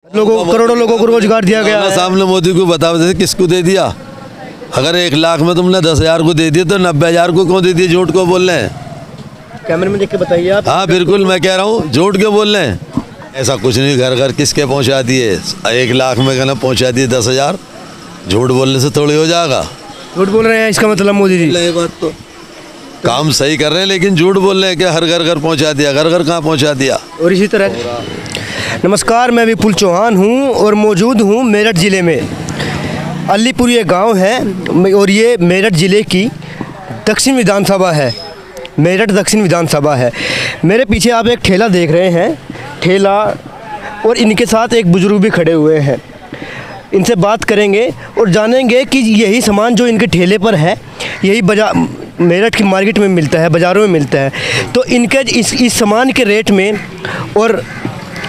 करोड़ों लोगों को रोजगार दिया गया है। सामने मोदी को बताओ जैसे किसको दे दिया। अगर 1 लाख में तुमने 10,000 को दे दिया तो 90,000 को क्यों दे दिया? झूठ को बोल रहे हैं। कैमरे में देख के बताइए आप। हाँ बिल्कुल, मैं कह रहा हूँ झूठ क्यों बोल रहे हैं। ऐसा कुछ नहीं, घर घर किसके पहुँचा दिए? 1 लाख में कहना पहुँचा दिए 10,000। झूठ बोलने से थोड़ी हो जाएगा। झूठ बोल रहे हैं इसका मतलब मोदी जी। ये बात तो काम सही कर रहे हैं लेकिन झूठ बोल रहे हैं कि हर घर घर पहुँचा दिया। घर घर कहाँ पहुँचा दिया? और इसी तरह नमस्कार, मैं विपुल चौहान हूँ और मौजूद हूँ मेरठ ज़िले में। अलीपुर ये गांव है और ये मेरठ ज़िले की दक्षिण विधानसभा है। मेरठ दक्षिण विधानसभा है। मेरे पीछे आप एक ठेला देख रहे हैं, ठेला, और इनके साथ एक बुजुर्ग भी खड़े हुए हैं। इनसे बात करेंगे और जानेंगे कि यही सामान जो इनके ठेले पर है यही बाजार मेरठ की मार्केट में मिलता है, बाज़ारों में मिलता है। तो इनके इस सामान के रेट में और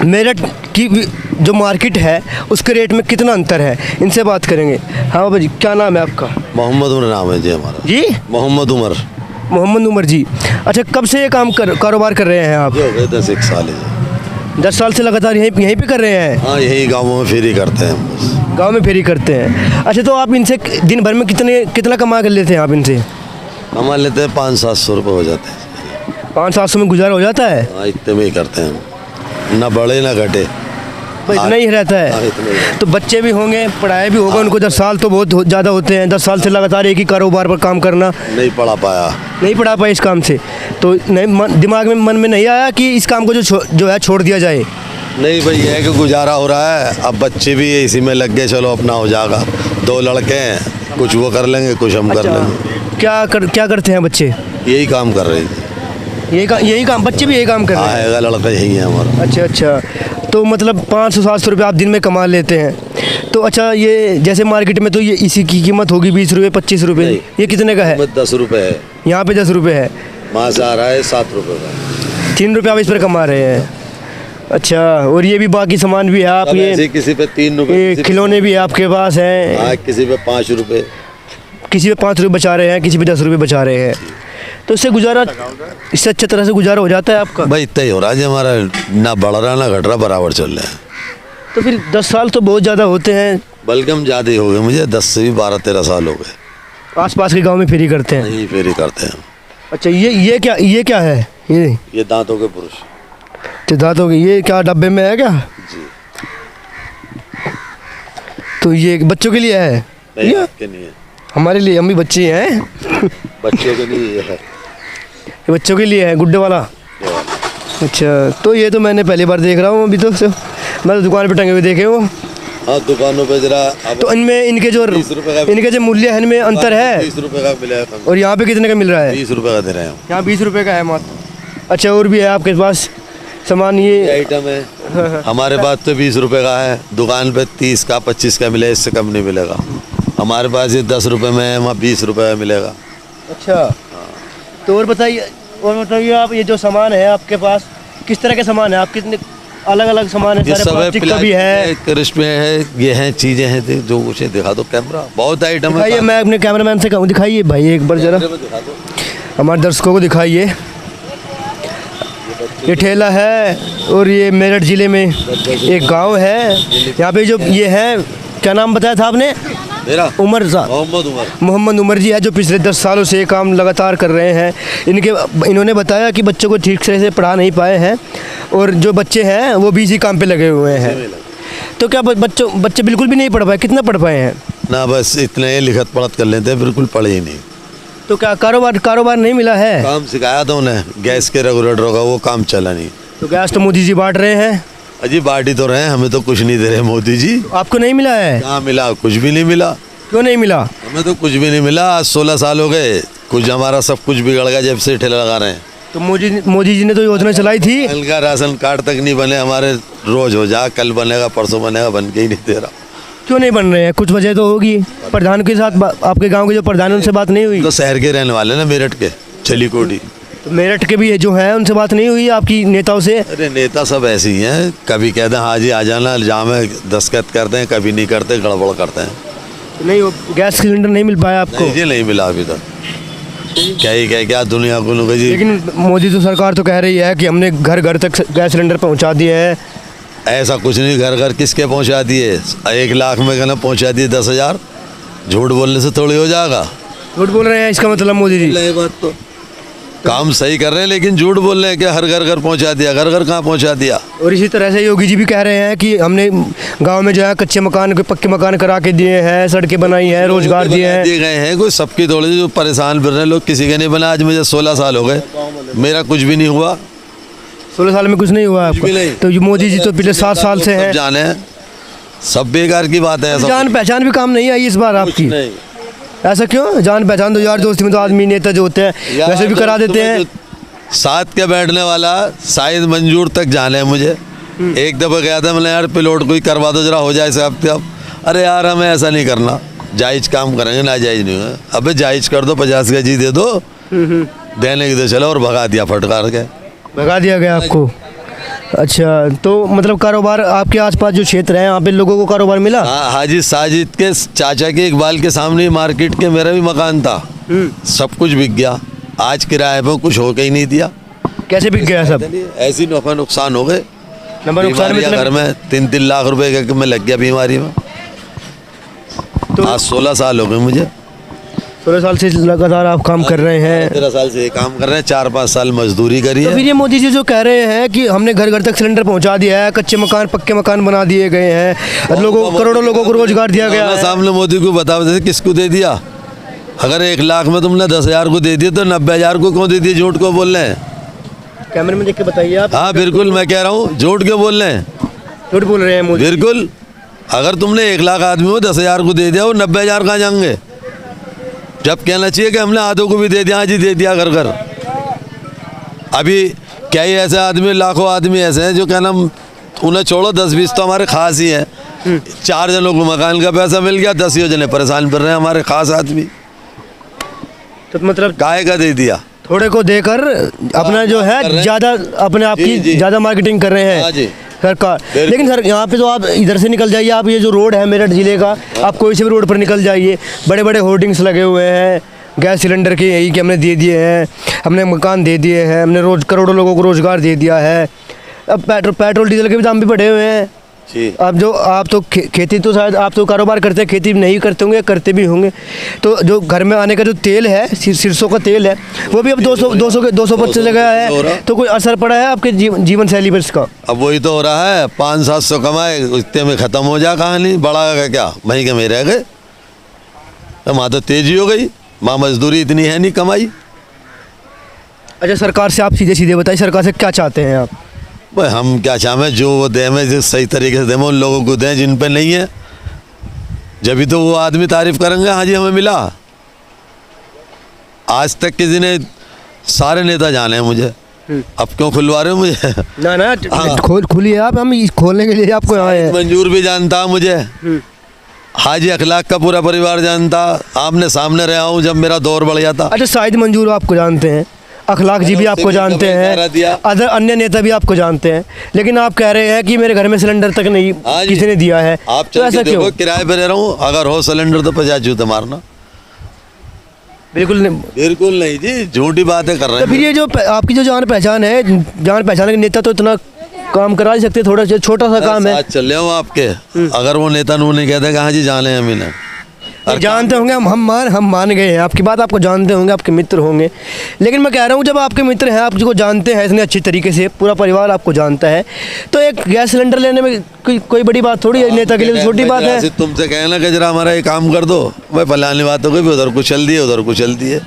मेरठ की जो मार्केट है उसके रेट में कितना अंतर है, इनसे बात करेंगे। हाँ बाबा जी, क्या नाम है आपका? मोहम्मद उमर नाम है जी हमारा। जी मोहम्मद उमर। मोहम्मद उमर जी। अच्छा, कब से ये कारोबार कर रहे हैं आप? हो गए 10 साल है। 10 साल से लगातार यहीं पे कर रहे हैं? हाँ, यही गाँवों में फेरी करते हैं हम। गाँव में फेरी करते हैं। अच्छा, तो आप इनसे दिन भर में कितना कमा कर लेते हैं आप इतना? कमा लेते हैं 500-700 रुपये हो जाते हैं। 500-700 में गुजारा हो जाता है? हाँ, इतने में ही करते हैं हम, ना बढ़े ना घटे। तो इतना ही रहता है। तो बच्चे भी होंगे, पढ़ाई भी होगा उनको। 10 साल तो बहुत ज़्यादा होते हैं। 10 साल से लगातार एक ही कारोबार पर काम करना। नहीं पढ़ा पाया इस काम से। तो दिमाग में मन में नहीं आया कि इस काम को जो है छोड़ दिया जाए? नहीं भाई, है कि गुजारा हो रहा है। अब बच्चे भी इसी में लग गए, चलो अपना हो जाएगा। 2 लड़के हैं, कुछ वो कर लेंगे, कुछ हम कर लेंगे। क्या करते हैं बच्चे? यही काम कर रहे थे। यही काम बच्चे भी यही काम कर रहे हैं? हाँ, लड़का यही है हमारा। अच्छा, तो मतलब 500-700 रुपये आप दिन में कमा लेते हैं। तो अच्छा, ये जैसे मार्केट में तो ये इसी की कीमत होगी 20 रुपये 25 रुपये। ये कितने का है? 10 रुपये है। यहाँ पे 10 रुपये है। वहाँ से आ रहा है 7 रुपये का। 3 रुपये आप इस पर कमा रहे हैं। अच्छा, और ये भी बाकी सामान भी है आप? ये किसी पे 3 रुपये, खिलौने भी आपके पास हैं? हाँ, किसी पे 5 रुपये, किसी पे 5 रुपये बचा रहे हैं, किसी पे 10 रुपये बचा रहे हैं। तो इससे गुजारा, इससे अच्छी तरह से गुजारा हो जाता है आपका? भाई इतना ही हो रहा है हमारा, ना बढ़ रहा ना घट रहा, बराबर चल रहा है। तो फिर 10 साल तो बहुत ज़्यादा होते हैं। बल्कि हम ज़्यादा ही हो गए, मुझे 10 से भी 12-13 साल हो गए। आसपास के गांव में फेरी करते हैं? यही फेरी करते हैं। अच्छा, ये क्या है? ये दांतों के पुरुष। तो दांतों के, ये क्या डब्बे में है क्या? जी। तो ये बच्चों के लिए है? नहीं, आपके नहीं है। हमारे लिए, हम भी बच्चे हैं। बच्चों के लिए ये है। ये बच्चों के लिए है, गुड्डे वाला? अच्छा, तो ये तो मैंने पहली बार देख रहा हूँ अभी तो। मैं तो दुकान पे टंगे हुए देखे वो। हाँ, दुकानों पे जरा। तो इनमें इनके जो मूल्य है इनमें अंतर है? 20 रुपये का मिलेगा। और यहाँ पे कितने का मिल रहा है? 20 रुपये का दे रहे हैं। यहाँ 20 रुपये का है मात्र। अच्छा, और भी है आपके पास सामान? ये आइटम है हमारे पास तो 20 रुपये का है। दुकान पे 30 का 25 का मिलेगा, इससे कम नहीं मिलेगा। हमारे पास ये 10 रुपये में है, वहाँ 20 रुपये में मिलेगा। अच्छा, तो और बताइए आप, ये जो सामान है आपके पास किस तरह के सामान है? आप कितने अलग अलग सामान है? सारे प्लास्टिक का भी है, क्रिस्प है, ये हैं चीज़ें हैं जो कुछ दिखा दो। कैमरा बहुत आइटम है। दिखाइए, मैं अपने कैमरामैन से कहूँ दिखाइए भाई एक बार जरा हमारे दर्शकों को दिखाइए। ये ठेला है और ये मेरठ ज़िले में एक गांव है। यहाँ पे जो ये है, क्या नाम बताया था आपने? मेरा उमर साहब, मोहम्मद उमर जी है, जो पिछले 10 सालों से ये काम लगातार कर रहे हैं। इन्होंने बताया कि बच्चों को ठीक से पढ़ा नहीं पाए हैं और जो बच्चे हैं वो भी इसी काम पे लगे हुए हैं। तो क्या बच्चे बिल्कुल भी नहीं पढ़ पाए? कितना पढ़ पाए हैं? ना, बस इतने लिखत पढ़त कर लेते हैं, बिल्कुल पढ़े ही नहीं। तो क्या कारोबार नहीं मिला है? काम सिखाया था उन्हें, गैस के रेगुलेटर का, वो काम चला नहीं। तो गैस तो मोदी जी बांट रहे हैं? अजी बांटी तो रहे हैं, हमें तो कुछ नहीं दे रहे मोदी जी। आपको नहीं मिला है? कहाँ मिला? कुछ भी नहीं मिला। क्यों नहीं मिला? हमें तो कुछ भी नहीं मिला। आज 16 साल हो गए, कुछ हमारा सब कुछ बिगड़ गया जब से ठेला लगा रहे हैं। तो मोदी जी ने तो योजना चलाई थी। कल का राशन कार्ड तक नहीं बने हमारे। रोज हो जा, कल बनेगा परसों बनेगा, बन के ही नहीं दे रहा। क्यों नहीं बन रहे हैं? कुछ वजह तो होगी। प्रधान के साथ आपके गांव के जो प्रधान उनसे बात नहीं हुई? तो शहर के रहने वाले ना, मेरठ के, छलीकोटी। तो मेरठ के भी जो हैं उनसे बात नहीं हुई आपकी नेताओं से? अरे नेता सब ऐसे ही हैं, कभी कहते हैं हाँ जी आ जाना, जामे दस्तखत करते हैं, कभी नहीं करते, गड़बड़ करते हैं। तो नहीं, वो गैस सिलेंडर नहीं मिल पाया आपको? नहीं जी, नहीं मिला अभी तक। क्या दुनिया को जी। लेकिन मोदी तो सरकार तो कह रही है कि हमने घर घर तक गैस सिलेंडर पहुंचा दिए हैं। ऐसा कुछ नहीं, घर घर किसके पहुंचा दिए, 1 लाख में कहना पहुंचा दिए 10,000। झूठ बोलने से थोड़ी हो जाएगा। झूठ बोल रहे हैं इसका मतलब मोदी जी? ये बात तो काम सही कर रहे हैं, लेकिन झूठ बोल रहे हैं कि हर घर घर पहुंचा दिया। घर घर कहाँ पहुंचा दिया? और इसी तरह से योगी जी भी कह रहे हैं कि हमने गांव में जो है कच्चे मकान पक्के मकान करा के दिए हैं, सड़कें बनाई हैं, रोजगार दिए हैं। दिए गए हैं, कोई सबकी थोड़ी जो परेशान फिर रहे हैं लोग, किसी के नहीं बना। आज मुझे 16 साल हो गए, मेरा कुछ भी नहीं हुआ। 16 साल में कुछ नहीं हुआ भी नहीं। आपको? तो ये मोदी जी तो पिछले 7 साल से हैं। जाने हैं, सब बेकार की बात है। जान पहचान भी काम नहीं आई इस बार आपकी? नहीं। ऐसा क्यों? जान पहचान तो यार दोस्ती में तो आदमी नेता जो होते हैं वैसे भी करा देते हैं। साथ के बैठने वाला शायद मंजूर तक जाने है मुझे। एक दफ़ा गया था, मैंने यार पिलोट कोई करवा दो जरा, हो जाए साहब। अरे यार हमें ऐसा नहीं करना, जायज़ काम करेंगे, ना जायज़ नहीं है। अबे जायज़ कर दो, 50 गज दे दो, देने की तो चलो। और भगा दिया, फटकार के भगा दिया गया आपको? अच्छा, तो मतलब कारोबार आपके आसपास जो क्षेत्र है यहाँ पे लोगों को कारोबार मिला? हाँ, हाजी साजिद के चाचा के इकबाल के सामने मार्केट के मेरा भी मकान था, सब कुछ बिक गया। आज किराए पे कुछ हो के ही नहीं दिया। कैसे बिक गया सब? ऐसी नफा नुकसान हो गए। नफा नुकसान में घर में 3-3 लाख रुपए का मैं लग गया बीमारी में। तो आज 16 साल हो गए मुझे। 16 साल से लगातार आप काम कर रहे हैं? 13 साल से ये काम कर रहे हैं, 4-5 साल मजदूरी करी तो है। फिर ये मोदी जी जो कह रहे हैं कि हमने घर घर तक सिलेंडर पहुंचा दिया है, कच्चे मकान पक्के मकान बना दिए गए हैं, लोगों करोड़ों लोगों को रोजगार दिया गया है। सामने मोदी को बताओ जैसे किसको दे दिया? अगर 1 लाख में तुमने 10,000 को दे दिया तो 90,000 को क्यों दे दिए? झूठ को बोल रहे हैं। कैमरे में देख के बताइए आप। हाँ बिल्कुल, मैं कह रहा हूँ झूठ क्यों बोल रहे हैं? झूठ बोल रहे हैं मोदी? बिल्कुल। अगर तुमने 1 लाख आदमी को 10,000 को दे दिया, वो 90,000 कहाँ जाएंगे? जब कहना चाहिए कि हमने आधों को भी दे दिया, आज ही दे दिया घर घर। अभी क्या ही ऐसे आदमी, लाखों आदमी ऐसे हैं जो क्या नाम, उन्हें छोड़ो 10-20 तो हमारे खास ही हैं। 4 जनों को मकान का पैसा मिल गया, 10 जने परेशान कर रहे हैं हमारे खास आदमी। तो मतलब काहे का दे दिया? थोड़े को देकर अपना जो है ज़्यादा अपने आप की ज़्यादा मार्केटिंग कर रहे हैं सरकार। लेकिन सर यहाँ पे तो आप इधर से निकल जाइए, आप ये जो रोड है मेरठ ज़िले का, आप कोई से भी रोड पर निकल जाइए, बड़े बड़े होर्डिंग्स लगे हुए हैं गैस सिलेंडर के, यही कि हमने दे दिए हैं, हमने मकान दे दिए हैं, हमने करोड़ों लोगों को रोज़गार दे दिया है। अब पेट्रोल डीजल के भी दाम भी बढ़े हुए हैं। अब आप तो खेती तो शायद आप तो कारोबार करते हैं, खेती नहीं करते होंगे, करते भी होंगे। तो जो घर में आने का जो तेल है, सरसों का तेल है, वो भी अब 250 जगह है। तो कोई असर पड़ा है आपके जीवन शैली पर इसका? अब वही तो हो रहा है, 500-700 कमाए, इतने में ख़त्म हो जा कहानी। बढ़ा क्या वहीं के में रह गए। वहाँ तो तेजी हो गई, वहाँ मजदूरी इतनी है नहीं, कमाई। अच्छा, सरकार से आप सीधे बताइए, सरकार से क्या चाहते हैं आप? भाई हम क्या चाहें, जो वो दें में जो सही तरीके से दें, उन लोगों को दें जिन पे नहीं है। जब भी तो वो आदमी तारीफ करेंगे, हाँ जी हमें मिला। आज तक किसी ने, सारे नेता जाने हैं मुझे, अब क्यों खुलवा रहे हो मुझे? ना खोलिए आप, हम खोलने के लिए आपको यहाँ है। मंजूर भी जानता मुझे, हाजी अखलाक का पूरा परिवार जानता, आमने सामने रहा हूँ जब मेरा दौर बढ़ गया था। अच्छा, शाहिद मंजूर आपको जानते हैं, अखलाक जी भी आपको जानते हैं, अदर अन्य नेता भी आपको जानते हैं, लेकिन आप कह रहे हैं कि मेरे घर में सिलेंडर तक नहीं किसी ने दिया है। आप तो ऐसा क्यों? किराए पे रह रहा हूँ, अगर हो सिलेंडर तो 50 जूते मारना। बिल्कुल नहीं जी, झूठी बातें कर रहे हैं। तो फिर ये जो आपकी जो जान पहचान है, जान पहचान के नेता तो इतना काम करा ही सकते, थोड़ा छोटा सा काम है। चल रहे हो आपके, अगर वो नेता नहीं कहते कि हाँ जी जाने हम इन्हें जानते होंगे, हम मान गए हैं आपकी बात, आपको जानते होंगे, आपके मित्र होंगे। लेकिन मैं कह रहा हूँ, जब आपके मित्र हैं, आप जिसको जानते हैं इतने अच्छी तरीके से, पूरा परिवार आपको जानता है, तो एक गैस सिलेंडर लेने में कोई बड़ी बात थोड़ी है, नेता के लिए छोटी बात है। तुमसे कहना कि जरा हमारा ये काम कर दो, भाई फलानी बात हो गई, उधर कुछ चल दिए, उधर कुछ चलती है।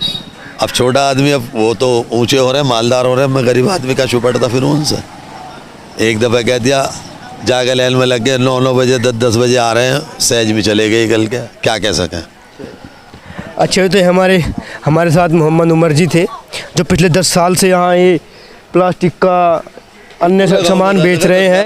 अब छोटा आदमी, अब वो तो ऊँचे हो रहे हैं, मालदार हो रहे हैं, मैं गरीब आदमी का छुपड़ता फिर उनसे। एक दफ़ा कह दिया, जाके लाइन में लग गए, 9 बजे 10 बजे आ रहे हैं, सहज भी चले गए कल के, क्या कह सकें। अच्छा, तो हमारे साथ मोहम्मद उमर जी थे, जो पिछले 10 साल से यहाँ ये प्लास्टिक का अन्य सामान बेच रहे हैं।